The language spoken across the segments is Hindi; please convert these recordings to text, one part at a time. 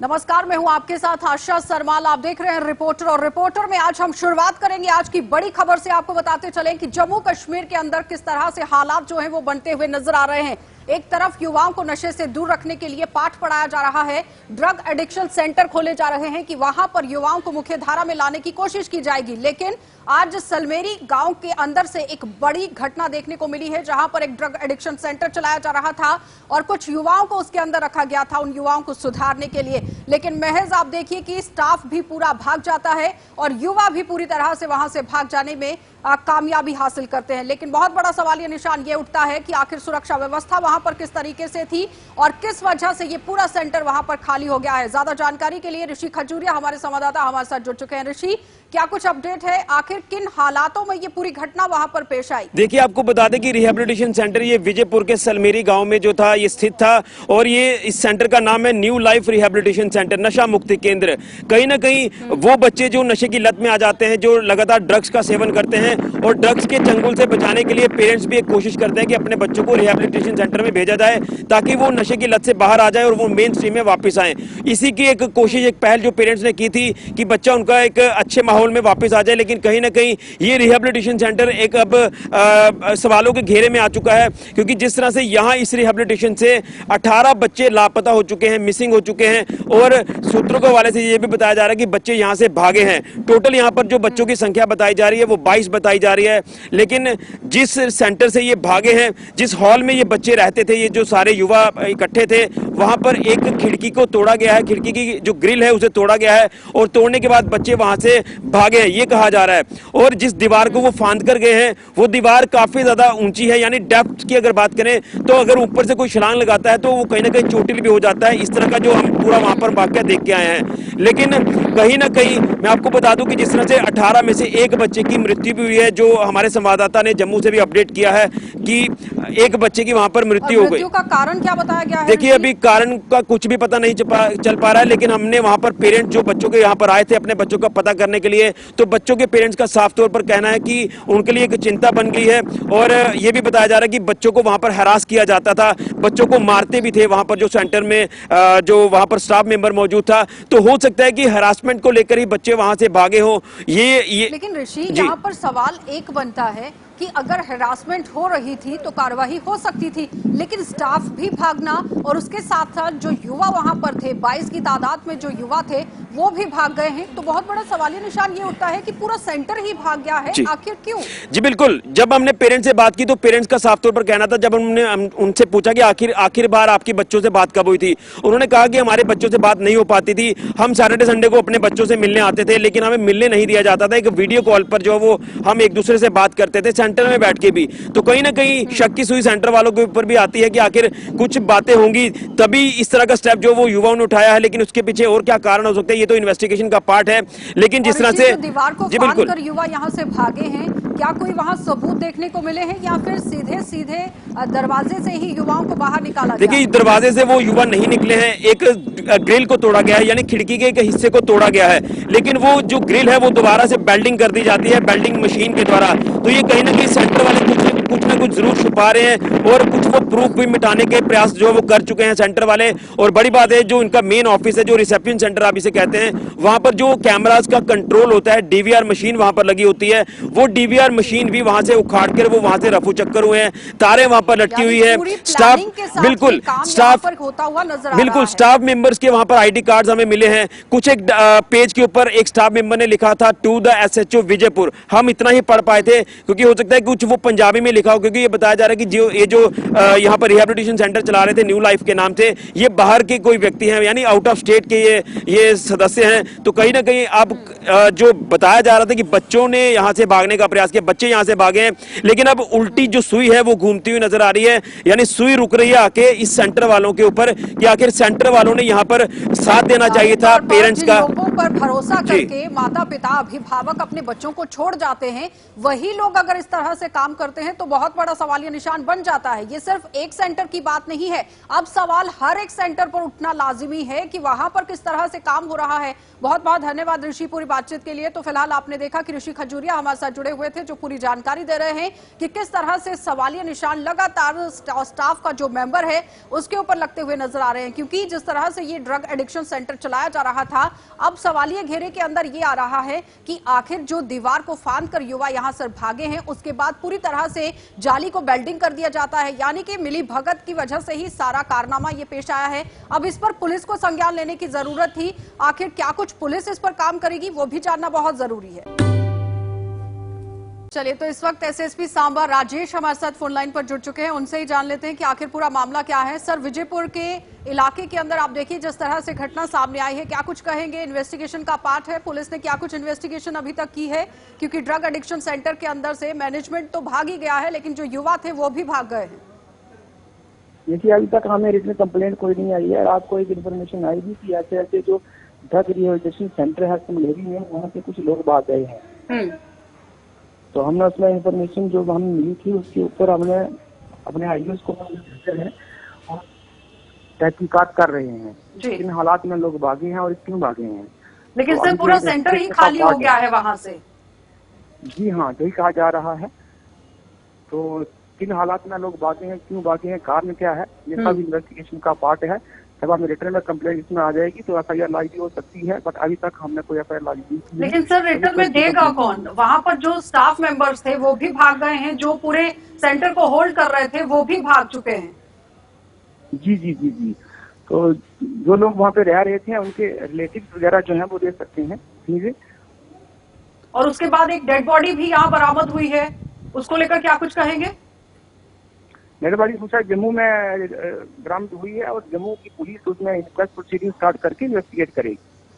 नमस्कार, मैं हूं आपके साथ आशा सरमाल। आप देख रहे हैं रिपोर्टर, और रिपोर्टर में आज हम शुरुआत करेंगे आज की बड़ी खबर से। आपको बताते चलें कि जम्मू कश्मीर के अंदर किस तरह से हालात जो हैं वो बनते हुए नजर आ रहे हैं। एक तरफ युवाओं को नशे से दूर रखने के लिए पाठ पढ़ाया जा रहा है, ड्रग एडिक्शन सेंटर खोले जा रहे हैं कि वहां पर युवाओं को मुख्य धारा में लाने की कोशिश की जाएगी। लेकिन आज सलमेरी गांव के अंदर से एक बड़ी घटना देखने को मिली है, जहां पर एक ड्रग एडिक्शन सेंटर चलाया जा रहा था और कुछ युवाओं को उसके अंदर रखा गया था उन युवाओं को सुधारने के लिए। लेकिन महज आप देखिए कि स्टाफ भी पूरा भाग जाता है और युवा भी पूरी तरह से वहां से भाग जाने में कामयाबी हासिल करते हैं। लेकिन बहुत बड़ा सवालिया निशान ये उठता है कि आखिर सुरक्षा व्यवस्था वहां पर किस तरीके से थी और किस वजह से ये पूरा सेंटर वहां पर खाली हो गया है। ज्यादा जानकारी के लिए ऋषि खजूरिया हमारे संवाददाता हमारे साथ जुड़ चुके हैं। ऋषि, क्या कुछ अपडेट है, आखिर किन हालातों में ये पूरी घटना वहां पर पेश आई? देखिए, आपको बता दें कि रिहेबिलिटेशन सेंटर ये विजयपुर के सलमेरी गांव में जो था ये स्थित था, और ये इस सेंटर का नाम है न्यू लाइफ रिहेबिलिटेशन सेंटर, नशा मुक्ति केंद्र। कहीं ना कहीं वो बच्चे जो नशे की लत में आ जाते हैं, जो लगातार ड्रग्स का सेवन करते हैं, और ड्रग्स के चंगुल से बचाने के लिए पेरेंट्स भी एक कोशिश करते हैं कि अपने बच्चों को रिहेबिलिटेशन सेंटर में भेजा जाए ताकि वो नशे की लत से बाहर आ जाए और वो मेन स्ट्रीम में वापस आए। इसी की एक कोशिश, एक पहल जो पेरेंट्स ने की थी कि बच्चा उनका एक अच्छे माहौल में वापस आ जाए। लेकिन कहीं ना कहीं ये रिहेबिलिटेशन सेंटर एक अब सवालों के घेरे में आ चुका है, क्योंकि जिस तरह से यहाँ इस रिहेबिलिटेशन से 18 बच्चे लापता हो चुके हैं, मिसिंग हो चुके हैं, और सूत्रों के हवाले से ये भी बताया जा रहा है कि बच्चे यहाँ से भागे हैं। टोटल यहाँ पर जो बच्चों की संख्या बताई जा रही है वो 22 बताई जा रही है। लेकिन जिस सेंटर से ये भागे हैं, जिस हॉल में ये बच्चे रहते थे, ये जो सारे युवा इकट्ठे थे, वहां पर एक खिड़की को तोड़ा गया है, खिड़की की जो ग्रिल है उसे तोड़ा गया है, और तोड़ने के बाद बच्चे वहां से भागे हैं, ये कहा जा रहा है। और जिस दीवार को वो फांद कर गए हैं वो दीवार काफी ज्यादा ऊंची है, यानी डेप्थ की अगर बात करें तो अगर ऊपर से कोई छलांग लगाता है तो वो कहीं ना कहीं चोटिल भी हो जाता है। इस तरह का जो हम पूरा वहां पर वाकया देख के आए हैं। लेकिन कहीं ना कहीं मैं आपको बता दूं कि जिस तरह से 18 में से एक बच्चे की मृत्यु भी हुई है, जो हमारे संवाददाता ने जम्मू से भी अपडेट किया है कि एक बच्चे की वहां पर मृत्यु हो गई। मृत्यु का कारण क्या बताया गया है? देखिए, अभी कारण का कुछ भी पता नहीं चल पा रहा है, लेकिन हमने वहां पर पेरेंट्स जो बच्चों के यहाँ पर आए थे अपने बच्चों का पता करने के लिए, तो बच्चों के पेरेंट्स का साफ तौर पर कहना है कि उनके लिए एक चिंता बन गई है। और ये भी बताया जा रहा है कि बच्चों को वहां पर हरास किया जाता था, बच्चों को मारते भी थे वहां पर जो सेंटर में जो वहां पर स्टाफ मेंबर मौजूद था। तो हो सकता है कि हरासमेंट को लेकर ही बच्चे वहां से भागे हो। ये लेकिन ऋषि, यहाँ पर सवाल एक बनता है कि अगर हरासमेंट हो रही थी तो कार्रवाई हो सकती थी, लेकिन स्टाफ भी भागना और उसके साथ साथ जो युवा वहां पर थे, 22 की तादाद में जो युवा थे वो भी भाग गए हैं, तो बहुत बड़ा सवालिया निशान ये उठता है कि पूरा सेंटर ही भाग गया है। आखिर क्यों? जी बिल्कुल, जब हमने पेरेंट्स से बात की तो पेरेंट्स का साफ तौर पर कहना था, जब हमने उनसे पूछा कि आखिर बार आपकी बच्चों से बात कब हुई थी, उन्होंने कहा कि हमारे बच्चों से बात नहीं हो पाती थी, हम सैटरडे संडे को अपने बच्चों से मिलने आते थे, लेकिन हमें मिलने नहीं दिया जाता था। एक वीडियो कॉल पर जो वो हम एक दूसरे से बात करते थे सेंटर में बैठ के भी। तो कहीं ना कहीं शक की सुई सेंटर वालों के ऊपर भी आती है कि आखिर कुछ बातें होंगी तभी इस तरह का स्टेप जो वो युवाओं ने उठाया है, लेकिन उसके पीछे और क्या कारण हो सकते हैं ये तो इन्वेस्टिगेशन का पार्ट है। लेकिन जिस तरह से दीवार को फांद कर युवा यहाँ से भागे हैं, क्या कोई वहां सबूत देखने को मिले हैं या फिर सीधे दरवाजे से ही युवाओं को बाहर निकाला? देखिए, दरवाजे से वो युवा नहीं निकले हैं, एक ग्रिल को तोड़ा गया है, यानी खिड़की के एक हिस्से को तोड़ा गया है, लेकिन वो जो ग्रिल है वो दोबारा से बेल्डिंग कर दी जाती है बेल्डिंग मशीन के द्वारा। तो ये कहीं ना कहीं सेंटर वाले कुछ ना कुछ जरूर छुपा रहे हैं, और कुछ वो प्रूफ भी मिटाने के प्रयास जो वो कर चुके हैं सेंटर वाले। और बड़ी बात है, जो इनका मेन ऑफिस है, जो रिसेप्शन सेंटर आप इसे कहते हैं, वहां पर जो कैमरास का कंट्रोल होता है, डीवीआर मशीन वहां पर लगी होती है, वो डीवीआर मशीन भी वहां से उखाड़ कर वो वहां से रफू चक्कर हुए हैं, तारे वहां पर लटकी हुई है। स्टाफ बिल्कुल स्टाफ मेंबर्स के वहां पर आईडी कार्ड्स हमें मिले हैं। कुछ एक पेज के ऊपर एक स्टाफ मेंबर ने लिखा था टू द एसएचओ विजयपुर, हम इतना ही पढ़ पाए थे, क्योंकि हो सकता है कुछ वो पंजाबी में लिखा हो, क्योंकि ये बताया जा रहा है कि जो यहाँ पर रिहेबिलिटेशन सेंटर चला रहे थे न्यू लाइफ के नाम से, ये बाहर के कोई व्यक्ति हैं, यानी आउट ऑफ स्टेट के ये सदस्य हैं। तो कहीं ना कहीं अब जो बताया जा रहा था कि बच्चों ने यहाँ से भागने का प्रयास किया, बच्चे यहाँ से भागे हैं, लेकिन अब उल्टी जो सुई है वो घूमती हुई नजर आ रही है, यानी सुई रुक रही है आके इस सेंटर वालों के ऊपर कि आखिर सेंटर वालों ने यहाँ पर साथ देना चाहिए था पेरेंट्स का। ऊपर भरोसा जी। करके माता पिता अभिभावक अपने बच्चों को छोड़ जाते हैं, वही लोग अगर इस तरह से काम करते हैं तो बहुत बड़ा सवालिया निशान बन जाता है। ये सिर्फ एक सेंटर की बात नहीं है, अब सवाल हर एक सेंटर पर उठना लाजिमी है कि वहां पर किस तरह से काम हो रहा है। बहुत बहुत धन्यवाद ऋषि पूरी बातचीत के लिए। तो फिलहाल आपने देखा कि ऋषि खजूरिया हमारे साथ जुड़े हुए थे, जो पूरी जानकारी दे रहे हैं कि किस तरह से सवालिया निशान लगातार स्टाफ का जो मेंबर है उसके ऊपर लगते हुए नजर आ रहे हैं, क्योंकि जिस तरह से ये ड्रग एडिक्शन सेंटर चलाया जा रहा था, अब सवालिया घेरे के अंदर ये आ रहा है कि आखिर जो दीवार को फांद कर युवा यहां से भागे हैं, उसके बाद पूरी तरह से जाली को बेल्डिंग कर दिया जाता है, यानी कि मिली भगत की वजह से ही सारा कारनामा ये पेश आया है। अब इस पर पुलिस को संज्ञान लेने की जरूरत थी। आखिर क्या कुछ पुलिस इस पर काम करेगी, वो भी जानना बहुत जरूरी है। चलिए, तो इस वक्त एसएसपी सांबा राजेश हमारे साथ फोन लाइन पर जुड़ चुके हैं, उनसे ही जान लेते हैं कि आखिर पूरा मामला क्या है। सर, विजयपुर के इलाके के अंदर आप देखिए जिस तरह से घटना सामने आई है, क्या कुछ कहेंगे? इन्वेस्टिगेशन का पार्ट है, पुलिस ने क्या कुछ इन्वेस्टिगेशन अभी तक की है? क्योंकि ड्रग एडिक्शन सेंटर के अंदर से मैनेजमेंट तो भाग ही गया है, लेकिन जो युवा थे वो भी भाग गए हैं। देखिए, अभी तक हमें रिटन कंप्लेंट कोई नहीं आई है। आपको एक इन्फॉर्मेशन आई थी कि ऐसे ऐसे जो ड्रग रिहेबिलिटेशन सेंटर है समलेरी में, वहाँ से कुछ लोग भाग गए हैं। तो हमने उसमें इन्फॉर्मेशन जो हमें मिली थी उसके ऊपर हमने अपने आईओएस को भेजे हैं और तहकीकात कर रहे हैं किन हालात में लोग भागे हैं और क्यों भागे हैं। लेकिन तो सर, पूरा सेंटर ही खाली हो गया है वहां से। जी हाँ, यही कहा जा रहा है। तो किन हालात में लोग भागे हैं, क्यों भागे हैं, कारण क्या है, ये सब इन्वेस्टिगेशन का पार्ट है। जब हमें रिटर्न में कंप्लेंट इसमें आ जाएगी तो एफआईआर लाइव हो सकती है, बट अभी तक हमने कोई एफआईआर लाइव नहीं की है। लेकिन सर, रिटर्न में देगा कौन? वहां पर जो स्टाफ मेंबर्स थे वो भी भाग गए हैं, जो पूरे सेंटर को होल्ड कर रहे थे वो भी भाग चुके हैं। जी जी जी जी। तो जो लोग वहाँ पे रह रहे थे उनके रिलेटिव वगैरह जो है वो दे सकते हैं। ठीक है। और उसके बाद एक डेड बॉडी भी यहाँ बरामद हुई है, उसको लेकर क्या कुछ कहेंगे? डेड बॉडी शायद जम्मू में बरामद हुई है और जम्मू की पुलिस उसमें इंक्वेस्ट प्रोसीडिंग स्टार्ट करके इन्वेस्टिगेट करेगी।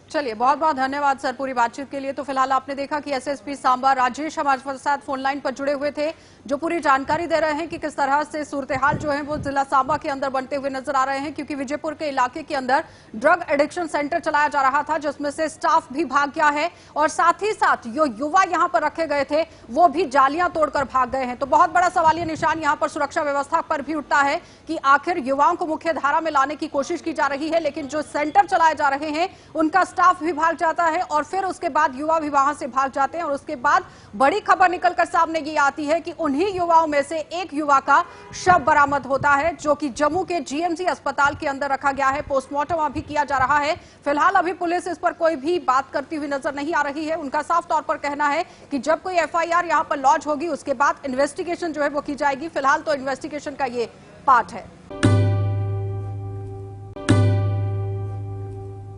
चलिए, बहुत बहुत धन्यवाद सर पूरी बातचीत के लिए। तो फिलहाल आपने देखा कि एसएसपी सांबा राजेश हमारे साथ फोन लाइन पर जुड़े हुए थे, जो पूरी जानकारी दे रहे हैं कि किस तरह से सूरत-ए-हाल जो है वो जिला सांबा के अंदर बनते हुए नजर आ रहे हैं, क्योंकि विजयपुर के इलाके के अंदर ड्रग एडिक्शन सेंटर चलाया जा रहा था, जिसमें से स्टाफ भी भाग गया है और साथ ही साथ जो युवा यहाँ पर रखे गए थे वो भी जालियां तोड़कर भाग गए हैं। तो बहुत बड़ा सवालिया निशान यहाँ पर सुरक्षा व्यवस्था पर भी उठता है कि आखिर युवाओं को मुख्य धारा में लाने की कोशिश की जा रही है, लेकिन जो सेंटर चलाए जा रहे हैं उनका स्टाफ भी भाग जाता है और फिर उसके बाद युवा भी वहां से भाग जाते हैं। और उसके बाद बड़ी खबर निकलकर सामने ये आती है कि उन्हीं युवाओं में से एक युवा का शव बरामद होता है, जो कि जम्मू के जीएमसी अस्पताल के अंदर रखा गया है। पोस्टमार्टम अभी किया जा रहा है। फिलहाल अभी पुलिस इस पर कोई भी बात करती हुई नजर नहीं आ रही है। उनका साफ तौर पर कहना है कि जब कोई एफआईआर यहां पर लॉन्च होगी उसके बाद इन्वेस्टिगेशन जो है वो की जाएगी। फिलहाल तो इन्वेस्टिगेशन का ये पार्ट है।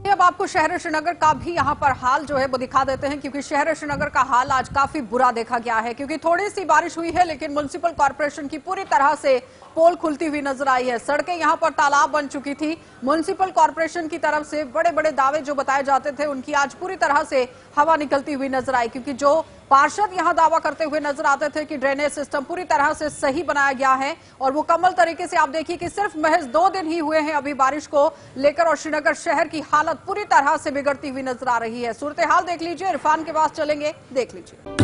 अब आपको शहर श्रीनगर का भी यहां पर हाल जो है वो दिखा देते हैं, क्योंकि शहर श्रीनगर का हाल आज काफी बुरा देखा गया है। क्योंकि थोड़ी सी बारिश हुई है, लेकिन म्युनिसिपल कॉर्पोरेशन की पूरी तरह से पोल खुलती हुई नजर आई है। सड़कें यहां पर तालाब बन चुकी थी। म्युनिसिपल कॉर्पोरेशन की तरफ से बड़े बड़े दावे जो बताए जाते थे उनकी आज पूरी तरह से हवा निकलती हुई नजर आई, क्योंकि जो पार्षद यहां दावा करते हुए नजर आते थे कि ड्रेनेज सिस्टम पूरी तरह से सही बनाया गया है और मुकम्मल तरीके से आप देखिए कि सिर्फ महज 2 दिन ही हुए हैं अभी बारिश को लेकर और श्रीनगर शहर की हालत पूरी तरह से बिगड़ती हुई नजर आ रही है। सूरत हाल देख लीजिए, इरफान के पास चलेंगे, देख लीजिए।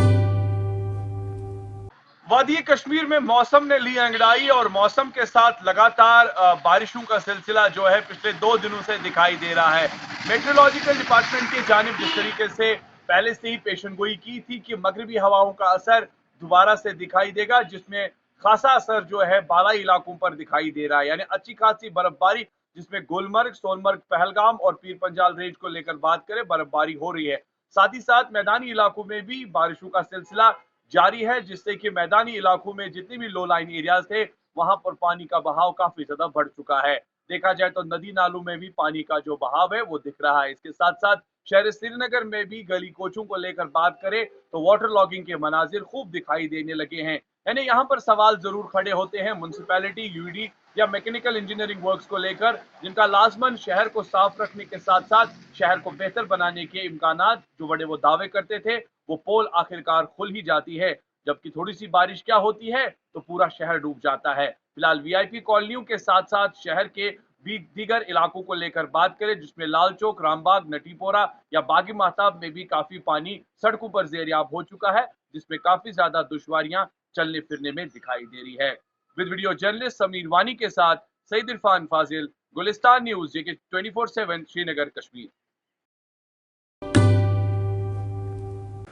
वादी कश्मीर में मौसम ने ली अंगड़ाई और मौसम के साथ लगातार बारिशों का सिलसिला जो है पिछले 2 दिनों से दिखाई दे रहा है। मेट्रोलॉजिकल डिपार्टमेंट की जानिब जिस तरीके से पहले से ही पेशनगोई की थी कि मगरबी हवाओं का असर दोबारा से दिखाई देगा, जिसमें खासा असर जो है बालाई इलाकों पर दिखाई दे रहा है, यानी अच्छी खासी बर्फबारी, जिसमें गुलमर्ग, सोनमर्ग, पहलगाम और पीर पंजाल रेंज को लेकर बात करें, बर्फबारी हो रही है। साथ ही साथ मैदानी इलाकों में भी बारिशों का सिलसिला जारी है, जिससे कि मैदानी इलाकों में जितने भी लो लाइन एरियाज थे वहां पर पानी का बहाव काफी ज्यादा बढ़ चुका है। देखा जाए तो नदी नालों में भी पानी का जो बहाव है वो दिख रहा है। इसके साथ साथ शहर श्रीनगर में भी गली कोचों को लेकर बात करें तो वाटर लॉगिंग के मनाजिर खूब दिखाई देने लगे हैं। यानी यहाँ पर सवाल जरूर खड़े होते हैं म्युनिसिपैलिटी, यूडी या मैकेनिकल इंजीनियरिंग वर्क्स को लेकर, जिनका लाजमन शहर को साफ रखने के साथ साथ शहर को बेहतर बनाने के इम्कानात जो बड़े वो दावे करते थे, वो पोल आखिरकार खुल ही जाती है। जबकि थोड़ी सी बारिश क्या होती है तो पूरा शहर डूब जाता है। फिलहाल वीआईपी कॉलोनियों के साथ साथ शहर के दीगर इलाकों को लेकर बात करें जिसमें लाल चौक, रामबाग, नटीपोरा या बागी महताब में भी काफी पानी सड़कों पर ज़ेरियाब हो चुका है, जिसमें काफी ज्यादा दुश्वारियां चलने फिरने में दिखाई दे रही है। विद वीडियो जर्नलिस्ट समीर वानी के साथ सईद इरफान फाजिल, गुलिस्तान न्यूज, जेके 24/7, श्रीनगर, कश्मीर।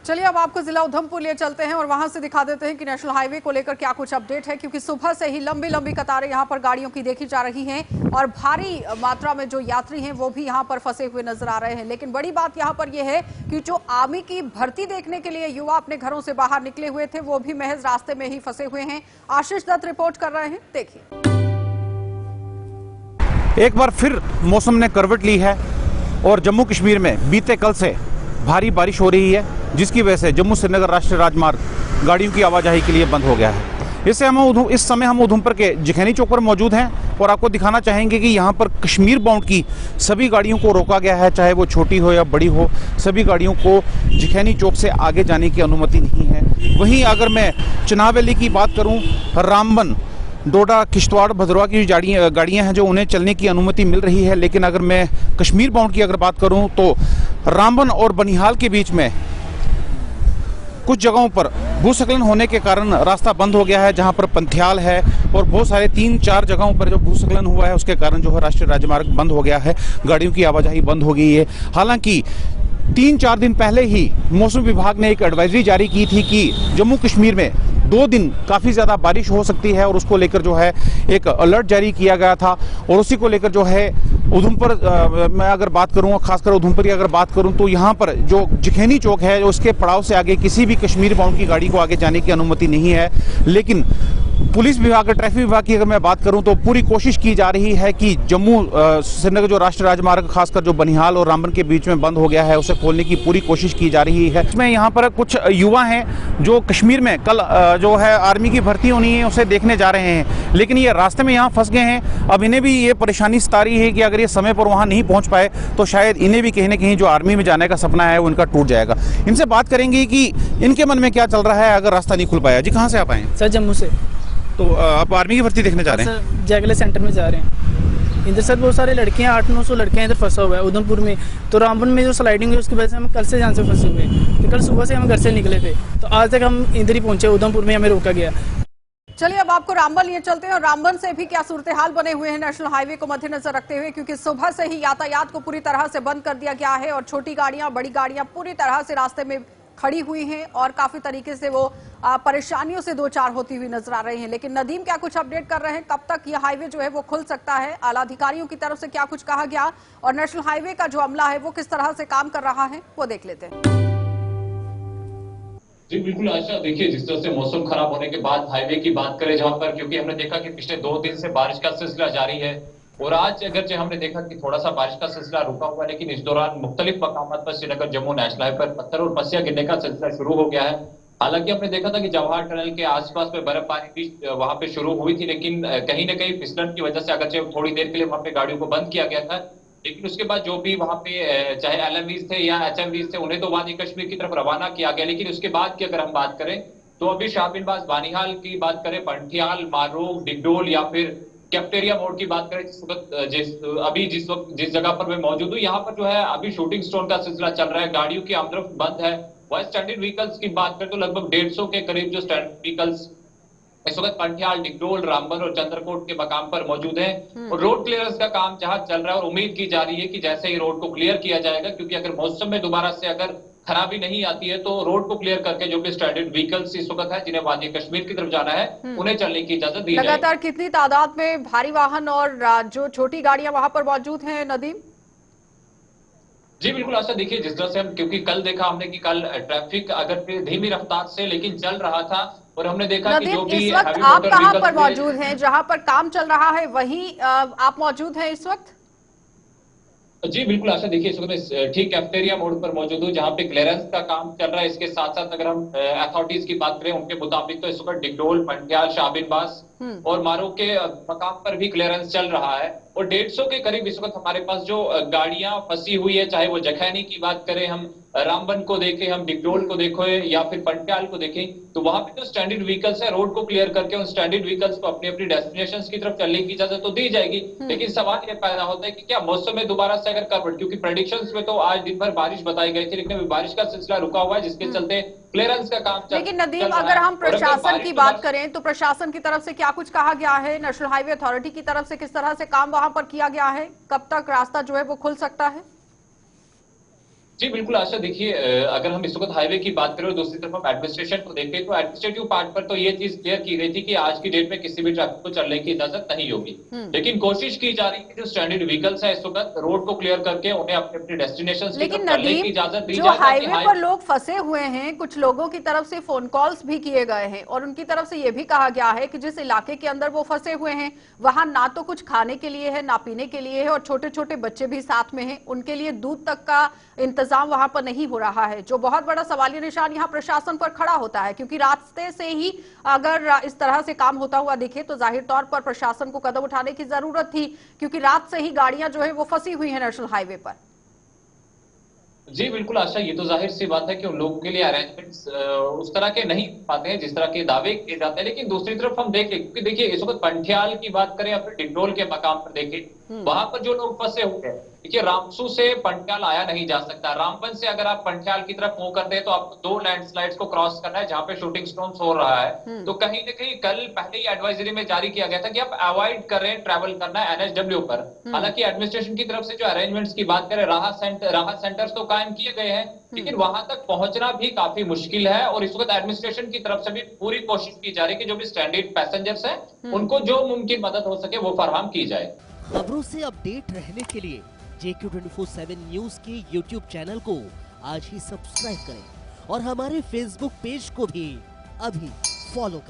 चलिए अब आपको जिला उधमपुर लिए चलते हैं और वहां से दिखा देते हैं कि नेशनल हाईवे को लेकर क्या कुछ अपडेट है, क्योंकि सुबह से ही लंबी लंबी कतारें यहां पर गाड़ियों की देखी जा रही हैं और भारी मात्रा में जो यात्री हैं वो भी यहां पर फंसे हुए नजर आ रहे हैं। लेकिन बड़ी बात यहां पर यह है कि जो आर्मी की भर्ती देखने के लिए युवा अपने घरों से बाहर निकले हुए थे वो भी महज रास्ते में ही फंसे हुए हैं। आशीष दत्त रिपोर्ट कर रहे हैं, देखिए। एक बार फिर मौसम ने करवट ली है और जम्मू कश्मीर में बीते कल से भारी बारिश हो रही है, जिसकी वजह से जम्मू श्रीनगर राष्ट्रीय राजमार्ग गाड़ियों की आवाजाही के लिए बंद हो गया है। इस समय हम उधमपुर के जिखैनी चौक पर मौजूद हैं और आपको दिखाना चाहेंगे कि यहाँ पर कश्मीर बाउंड की सभी गाड़ियों को रोका गया है, चाहे वो छोटी हो या बड़ी हो, सभी गाड़ियों को जिखैनी चौक से आगे जाने की अनुमति नहीं है। वहीं अगर मैं चनाब वैली की बात करूँ, रामबन, डोडा, किश्तवाड़, भद्रवाह की गाड़ियां हैं जो उन्हें चलने की अनुमति मिल रही है। लेकिन अगर मैं कश्मीर बाउंड की अगर बात करूं तो रामबन और बनिहाल के बीच में कुछ जगहों पर भूस्खलन होने के कारण रास्ता बंद हो गया है, जहां पर पंथियाल है और बहुत सारे 3-4 जगहों पर जो भूस्खलन हुआ है उसके कारण जो है राष्ट्रीय राजमार्ग बंद हो गया है, गाड़ियों की आवाजाही बंद हो गई है। हालांकि 3-4 दिन पहले ही मौसम विभाग ने एक एडवाइजरी जारी की थी कि जम्मू कश्मीर में 2 दिन काफ़ी ज़्यादा बारिश हो सकती है और उसको लेकर जो है एक अलर्ट जारी किया गया था। और उसी को लेकर जो है उधमपुर मैं अगर बात करूँ, खासकर उधमपुर की अगर बात करूँ तो यहाँ पर जो जिखैनी चौक है उसके पड़ाव से आगे किसी भी कश्मीर बाउंड की गाड़ी को आगे जाने की अनुमति नहीं है। लेकिन पुलिस विभाग, ट्रैफिक विभाग की अगर मैं बात करूं तो पूरी कोशिश की जा रही है कि जम्मू श्रीनगर जो राष्ट्रीय राजमार्ग खासकर जो बनिहाल और रामबन के बीच में बंद हो गया है उसे खोलने की पूरी कोशिश की जा रही है। इसमें यहाँ पर कुछ युवा हैं जो कश्मीर में कल जो है आर्मी की भर्ती होनी है उसे देखने जा रहे हैं, लेकिन ये रास्ते में यहाँ फंस गए हैं। अब इन्हें भी ये परेशानी सता रही है कि अगर ये समय पर वहाँ नहीं पहुँच पाए तो शायद इन्हें भी कहीं ना कहीं जो आर्मी में जाने का सपना है वो इनका टूट जाएगा। इनसे बात करेंगे कि इनके मन में क्या चल रहा है अगर रास्ता नहीं खुल पाया। जी, कहाँ से आप आए? सर, जम्मू से। तो आप आर्मी की भर्ती देखने जा रहे हैं? सर, जैगले सेंटर में जा रहे हैं। इधर सर बहुत सारे लड़के हैं, 800-900 लड़के हैं इधर फंसा हुआ है उधमपुर में। तो रामबन में जो स्लाइडिंग हुई उसकी वजह से हम कल से यहाँ से फंसे हुए हैं। कल सुबह से हम घर से निकले थे तो आज तक हम इधर ही पहुंचे, उधमपुर में हमें रोका गया। चलिए अब आपको रामबन लिए चलते हैं और रामबन से भी क्या सूरत हाल बने हुए हैं नेशनल हाईवे को मद्देनजर रखते हुए, क्योंकि सुबह से ही यातायात को पूरी तरह से बंद कर दिया गया है और छोटी गाड़ियां, बड़ी गाड़ियां पूरी तरह से रास्ते में खड़ी हुई हैं और काफी तरीके से वो परेशानियों से दो चार होती हुई नजर आ रही हैं। लेकिन नदीम क्या कुछ अपडेट कर रहे हैं, कब तक ये हाईवे जो है वो खुल सकता है, आला अधिकारियों की तरफ से क्या कुछ कहा गया और नेशनल हाईवे का जो अमला है वो किस तरह से काम कर रहा है, वो देख लेते हैं। जी बिल्कुल आशा, देखिए जिस तरह से मौसम खराब होने के बाद हाईवे की बात करें जहां पर, क्योंकि हमने देखा कि पिछले 2 दिन से बारिश का सिलसिला जारी है और आज अगरचे हमने देखा कि थोड़ा सा बारिश का सिलसिला रुका हुआ है, लेकिन इस दौरान मुख्तलिफ मकामात पर श्रीनगर जम्मू नेशनल हाईवे पर पत्थर और पसिया गिरने का सिलसिला शुरू हो गया है। हालांकि हमने देखा था कि जवाहर टनल के आसपास में बर्फबारी भी वहां पे शुरू हुई थी, लेकिन कहीं ना कहीं फिसलन की वजह से अगरचे थोड़ी देर के लिए वहां पे गाड़ियों को बंद किया गया था, लेकिन उसके बाद जो भी वहां पे चाहे LMVs थे या HMVs थे उन्हें तो वादी कश्मीर की तरफ रवाना किया गया। लेकिन उसके बाद की अगर हम बात करें तो अभी शाबिनबाज, बानिहाल की बात करें, पंठियाल, मारूग, डिगडोल या फिर कैप्टेरिया मोड़ की बात करें, जिस वक्त जिस जगह पर मैं मौजूद हूँ यहाँ पर जो है अभी शूटिंग स्टोन का सिलसिला चल रहा है, गाड़ियों की आमदरफ्त बंद है। वह स्टैंडर्ड व्हीकल्स की बात करें तो लगभग 150 के करीब जो स्टैंडर्ड व्हीकल्स इस वक्त पंठियाल, डिगडोल, रामबन और चंद्रकोट के मकाम पर मौजूद हैं और रोड क्लियरेंस का काम जहां चल रहा है और उम्मीद की जा रही है कि जैसे ही रोड को क्लियर किया जाएगा, क्योंकि अगर मौसम में दोबारा से अगर खराबी नहीं आती है तो रोड को क्लियर करके जो भी स्टैंडर्ड व्हीकल्स इस वक्त है जिन्हें वादी कश्मीर की तरफ जाना है उन्हें चलने की इजाजत दी जाएगी। लगातार कितनी तादाद में भारी वाहन और जो छोटी गाड़ियां वहां पर मौजूद हैं नदीम? जी बिल्कुल आशा, देखिए जिस तरह से हम, क्योंकि कल देखा हमने कि कल ट्रैफिक अगर धीमी रफ्तार से लेकिन चल रहा था और हमने देखा कि जो भी इस वक्त आप कहां पर मौजूद हैं? जहां पर काम चल रहा है वहीं आप मौजूद हैं इस वक्त? जी बिल्कुल आशा, देखिए इस वक्त ठीक कैफ्टेरिया मोड़ पर मौजूद हूँ जहां पे क्लियरेंस का काम चल रहा है। इसके साथ साथ अगर हम अथॉरिटीज की बात करें उनके मुताबिक तो इस वक्त डिगडोल, पंठियाल, शाबिनबाज और मारू के मकाम पर भी क्लियरेंस चल रहा है। और 150 के करीब इस वक्त हमारे पास जो गाड़ियां फंसी हुई है, चाहे वो जखैनी की बात करें, हम रामबन को देखें, हम डिगडोल को देखें या फिर पंटियाल को देखें, तो वहां पे जो स्टैंडर्ड व्हीकल्स है रोड को क्लियर करके उन स्टैंडर्ड व्हीकल्स को अपनी अपनी डेस्टिनेशंस की तरफ चलने की इजाजत तो दी जाएगी। लेकिन सवाल ये पैदा होता है कि क्या मौसम में दोबारा से अगर करवट, क्योंकि प्रेडिक्शंस में तो आज दिन भर बारिश बताई गई थी, लेकिन अभी बारिश का सिलसिला रुका हुआ है, जिसके चलते क्लियरेंस का काम लेकिन नदीम, अगर हम प्रशासन की बात करें तो प्रशासन की तरफ से क्या कुछ कहा गया है? नेशनल हाईवे अथॉरिटी की तरफ से किस तरह से काम वहां पर किया गया है? कब तक रास्ता जो है वो खुल सकता है? जी बिल्कुल आशा, देखिए अगर हम इस वक्त हाईवे की बात करें और दूसरी तरफ हम एडमिनिस्ट्रेशन को देखें तो एडमिनिस्ट्रेटिव पार्ट पर तो ये चीज क्लियर की गई थी कि आज की डेट में किसी भी ट्रैफिक को चलने की इजाजत नहीं होगी। लेकिन कोशिश की जा रही है कि जो स्टैंडर्ड व्हीकल्स है इस वक्त रोड को क्लियर करके उन्हें अपने अपने डेस्टिनेशन की तरफ चलने की इजाजत दी जाए। जो हाईवे पर लोग फंसे हुए हैं, कुछ लोगों की तरफ से फोन कॉल्स भी किए गए हैं और उनकी तरफ से ये भी कहा गया है कि जिस इलाके के अंदर वो फंसे हुए हैं वहां ना तो कुछ खाने के लिए है, ना पीने के लिए है, और छोटे छोटे बच्चे भी साथ में हैं, उनके लिए दूध तक का इंतजाम वहां पर नहीं हो रहा है, जो बहुत बड़ा सवालिया निशान यहां प्रशासन पर खड़ा होता है। क्योंकि रास्ते से ही अगर इस तरह से काम होता हुआ दिखे तो जाहिर तौर पर प्रशासन को कदम उठाने की जरूरत थी, क्योंकि रात से ही गाड़ियां जो है वो फंसी हुई हैं नेशनल हाईवे पर। जी बिल्कुल आशा, ये तो जाहिर सी बात है कि उन लोगों के लिए अरेंजमेंट्स उस तरह के नहीं पाते हैं जिस तरह के दावे किए जाते हैं। लेकिन दूसरी तरफ हम देखें, क्योंकि देखिए इस वक्त पंटियाल की बात करें या फिर डिगडोल के मकाम पर देखें, वहां पर जो लोग फंसे हुए हैं, देखिए रामसू से पंटियाल आया नहीं जा सकता। रामबन से अगर आप पंटियाल की तरफ मूव करते हैं तो आपको 2 लैंडस्लाइड्स को क्रॉस करना है जहां पे शूटिंग स्टोन्स हो रहा है। तो कहीं ना कहीं कल पहले ही एडवाइजरी में जारी किया गया था कि आप अवॉइड कर रहे हैं ट्रैवल करना NH-W पर। हालांकि एडमिनिस्ट्रेशन की तरफ से जो अरेंजमेंट्स की बात करें, राहत सेंटर्स तो कायम किए गए हैं, लेकिन वहां तक पहुंचना भी काफी मुश्किल है। और इस वक्त एडमिनिस्ट्रेशन की तरफ से भी पूरी कोशिश की जा रही है कि जो भी स्टैंडर्ड पैसेंजर्स हैं उनको जो मुमकिन मदद हो सके वो फराहम की जाए। खबरों से अपडेट रहने के लिए JQ24/7 न्यूज के YouTube चैनल को आज ही सब्सक्राइब करें और हमारे Facebook पेज को भी अभी फॉलो करें।